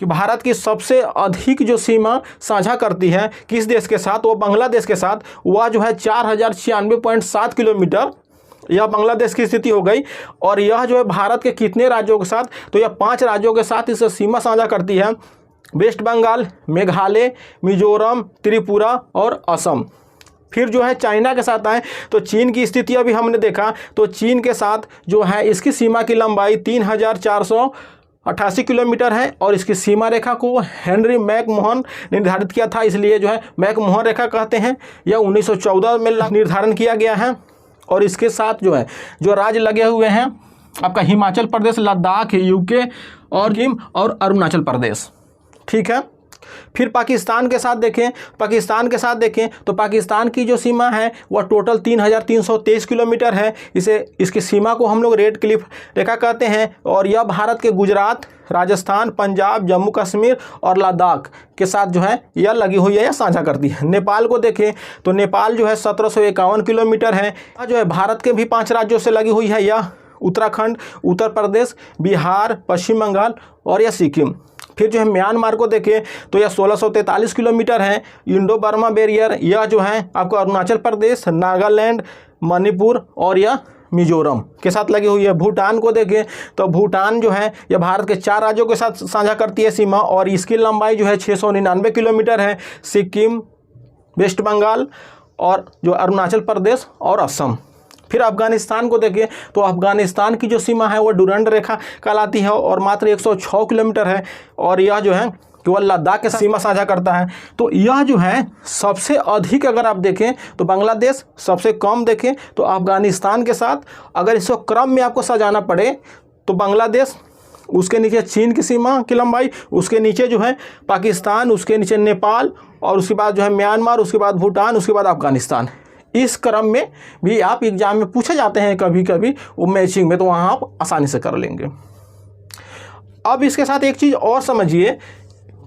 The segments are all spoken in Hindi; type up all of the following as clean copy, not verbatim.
कि भारत की सबसे अधिक जो सीमा साझा करती है किस देश के साथ, वो बांग्लादेश के साथ। वह जो है 4096.7 किलोमीटर, यह बांग्लादेश की स्थिति हो गई। और यह जो है भारत के कितने राज्यों के साथ, तो यह 5 राज्यों के साथ इस सीमा साझा करती है, वेस्ट बंगाल, मेघालय, मिजोरम, त्रिपुरा और असम। फिर जो है चाइना के साथ आए तो चीन की स्थिति अभी हमने देखा, तो चीन के साथ जो है इसकी सीमा की लंबाई 3488 किलोमीटर है। और इसकी सीमा रेखा को हेनरी मैकमोहन निर्धारित किया था, इसलिए जो है मैकमोहन रेखा कहते हैं। यह 1914 में निर्धारण किया गया है। और इसके साथ जो है जो राज्य लगे हुए हैं आपका हिमाचल प्रदेश, लद्दाख, यूके और जिम और अरुणाचल प्रदेश, ठीक है। फिर पाकिस्तान के साथ देखें, तो पाकिस्तान की जो सीमा है वह टोटल 3323 किलोमीटर है। इसकी सीमा को हम लोग रेड क्लिफ रेखा कहते हैं। और यह भारत के गुजरात, राजस्थान, पंजाब, जम्मू कश्मीर और लद्दाख के साथ जो है यह लगी हुई है या साझा करती है। नेपाल को देखें तो नेपाल जो है 1751 किलोमीटर है। यह जो है भारत के भी 5 राज्यों से लगी हुई है, यह उत्तराखंड, उत्तर प्रदेश, बिहार, पश्चिम बंगाल और यह सिक्किम। फिर जो है म्यांमार को देखें तो यह 1643 किलोमीटर है। इंडो बर्मा बैरियर, यह जो है आपको अरुणाचल प्रदेश, नागालैंड, मणिपुर और यह मिजोरम के साथ लगी हुई है। भूटान को देखें तो भूटान जो है यह भारत के 4 राज्यों के साथ साझा करती है सीमा, और इसकी लंबाई जो है 699 किलोमीटर है। सिक्किम, वेस्ट बंगाल और जो अरुणाचल प्रदेश और असम। फिर अफगानिस्तान को देखें तो अफगानिस्तान की जो सीमा है वह डुरंड रेखा कहलाती है और मात्र 106 किलोमीटर है। और यह जो है केवल लद्दाख के साथ सीमा साझा करता है। तो यह जो है सबसे अधिक, अगर आप देखें तो बांग्लादेश, सबसे कम देखें तो अफगानिस्तान के साथ। अगर इसको क्रम में आपको सजाना पड़े तो बांग्लादेश, उसके नीचे चीन की सीमा की लंबाई, उसके नीचे जो है पाकिस्तान, उसके नीचे नेपाल और उसके बाद जो है म्यांमार, उसके बाद भूटान, उसके बाद अफगानिस्तान। इस क्रम में भी आप एग्जाम में पूछे जाते हैं कभी कभी वो मैचिंग में, तो वहाँ आप आसानी से कर लेंगे। अब इसके साथ एक चीज़ और समझिए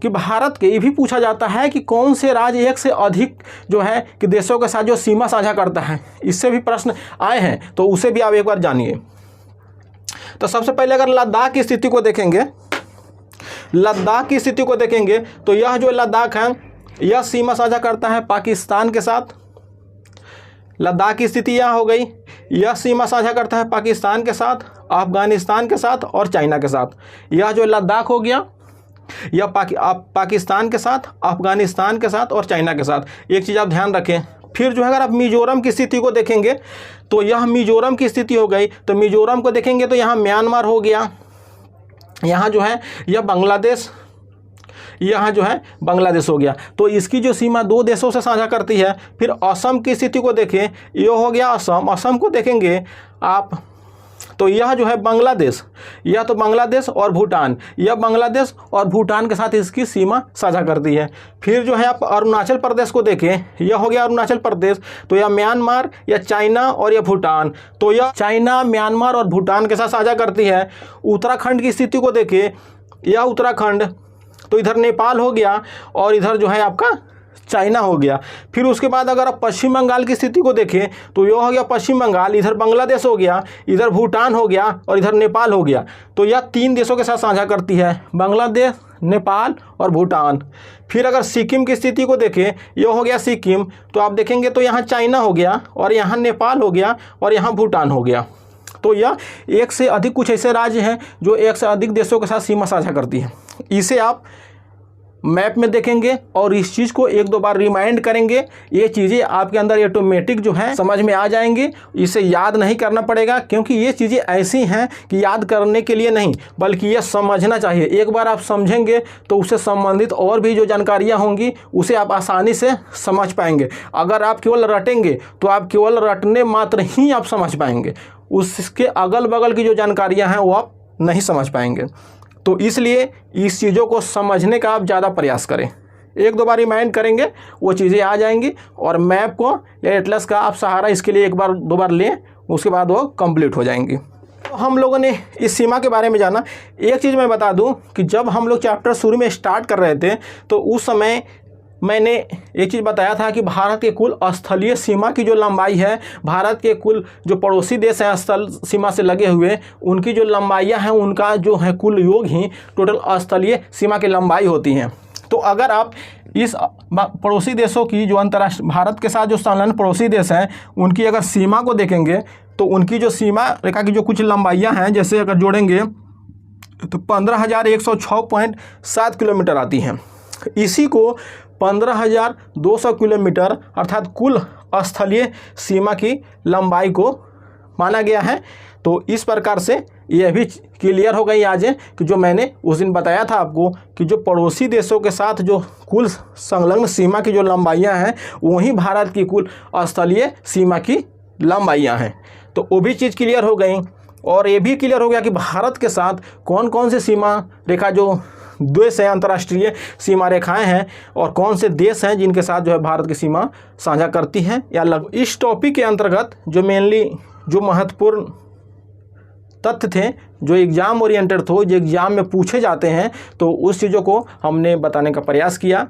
कि भारत के ये भी पूछा जाता है कि कौन से राज्य एक से अधिक जो है कि देशों के साथ जो सीमा साझा करता है। इससे भी प्रश्न आए हैं, तो उसे भी आप एक बार जानिए। तो सबसे पहले अगर लद्दाख की स्थिति को देखेंगे, तो यह जो लद्दाख है यह सीमा साझा करता है पाकिस्तान के साथ। लद्दाख की स्थिति यहाँ हो गई, यह सीमा साझा करता है पाकिस्तान के साथ, अफगानिस्तान के साथ और चाइना के साथ। यह जो लद्दाख हो गया यह पाकिस्तान के साथ, अफगानिस्तान के साथ और चाइना के साथ। एक चीज़ आप ध्यान रखें। फिर जो है अगर आप मिजोरम की स्थिति को देखेंगे तो यह मिजोरम की स्थिति हो गई। तो मिजोरम को देखेंगे तो यहाँ म्यांमार हो गया, यहाँ जो है यह बांग्लादेश, यहाँ जो है बांग्लादेश हो गया। तो इसकी जो सीमा 2 देशों से साझा करती है। फिर असम की स्थिति को देखें, ये हो गया असम। असम को देखेंगे आप तो यह जो है बांग्लादेश, यह तो बांग्लादेश और भूटान, यह बांग्लादेश और भूटान के साथ इसकी सीमा साझा करती है। फिर जो है आप अरुणाचल प्रदेश को देखें, यह हो गया अरुणाचल प्रदेश। तो यह म्यांमार, यह चाइना और यह भूटान, तो यह चाइना, म्यांमार और भूटान के साथ साझा करती है। उत्तराखंड की स्थिति को देखें, यह उत्तराखंड, तो इधर नेपाल हो गया और इधर जो है आपका चाइना हो गया। फिर उसके बाद अगर आप पश्चिम बंगाल की स्थिति को देखें तो यह हो गया पश्चिम बंगाल, इधर बांग्लादेश हो गया, इधर भूटान हो गया और इधर नेपाल हो गया। तो यह 3 देशों के साथ साझा करती है, बांग्लादेश, नेपाल और भूटान। फिर अगर सिक्किम की स्थिति को देखें, यह हो गया सिक्किम, तो आप देखेंगे तो यहाँ चाइना हो गया और यहाँ नेपाल हो गया और यहाँ भूटान हो गया। तो यह एक से अधिक कुछ ऐसे राज्य हैं जो एक से अधिक देशों के साथ सीमा साझा करती है। इसे आप मैप में देखेंगे और इस चीज़ को 1-2 बार रिमाइंड करेंगे, ये चीज़ें आपके अंदर ऑटोमेटिक जो है समझ में आ जाएंगी। इसे याद नहीं करना पड़ेगा, क्योंकि ये चीज़ें ऐसी हैं कि याद करने के लिए नहीं बल्कि ये समझना चाहिए। एक बार आप समझेंगे तो उससे संबंधित और भी जो जानकारियाँ होंगी उसे आप आसानी से समझ पाएंगे। अगर आप केवल रटेंगे तो आप केवल रटने मात्र ही आप समझ पाएंगे, उसके अगल बगल की जो जानकारियाँ हैं वो आप नहीं समझ पाएंगे। तो इसलिए इस चीज़ों को समझने का आप ज़्यादा प्रयास करें। 1-2 बार रिमाइंड करेंगे वो चीज़ें आ जाएंगी। और मैप को या एटलस का आप सहारा इसके लिए 1-2 बार लें, उसके बाद वो कंप्लीट हो जाएंगी। तो हम लोगों ने इस सीमा के बारे में जाना। एक चीज़ मैं बता दूं कि जब हम लोग चैप्टर शुरू में स्टार्ट कर रहे थे तो उस समय मैंने एक चीज़ बताया था कि भारत के कुल स्थलीय सीमा की जो लंबाई है, भारत के कुल जो पड़ोसी देश हैं स्थल सीमा से लगे हुए, उनकी जो लंबाइयाँ हैं उनका जो है कुल योग ही टोटल स्थलीय सीमा की लंबाई होती हैं। तो अगर आप इस पड़ोसी देशों की जो अंतर्राष्ट्रीय भारत के साथ जो संलग्न पड़ोसी देश हैं उनकी अगर सीमा को देखेंगे तो उनकी जो सीमा रेखा की जो कुछ लंबाइयाँ हैं, जैसे अगर जोड़ेंगे तो 15,106.7 किलोमीटर आती हैं। इसी को 15,200 किलोमीटर अर्थात कुल स्थलीय सीमा की लंबाई को माना गया है। तो इस प्रकार से यह भी क्लियर हो गई आज कि जो मैंने उस दिन बताया था आपको कि जो पड़ोसी देशों के साथ जो कुल संलग्न सीमा की जो लंबाइयां हैं वही भारत की कुल स्थलीय सीमा की लंबाइयां हैं। तो वो भी चीज़ क्लियर हो गई और ये भी क्लियर हो गया कि भारत के साथ कौन कौन से सीमा रेखा जो देश हैं, अंतर्राष्ट्रीय सीमा रेखाएं हैं और कौन से देश हैं जिनके साथ जो है भारत की सीमा साझा करती हैं या लगभग। इस टॉपिक के अंतर्गत जो मेनली जो महत्वपूर्ण तथ्य थे जो एग्ज़ाम ओरिएंटेड थे, जो एग्ज़ाम में पूछे जाते हैं, तो उस चीज़ों को हमने बताने का प्रयास किया।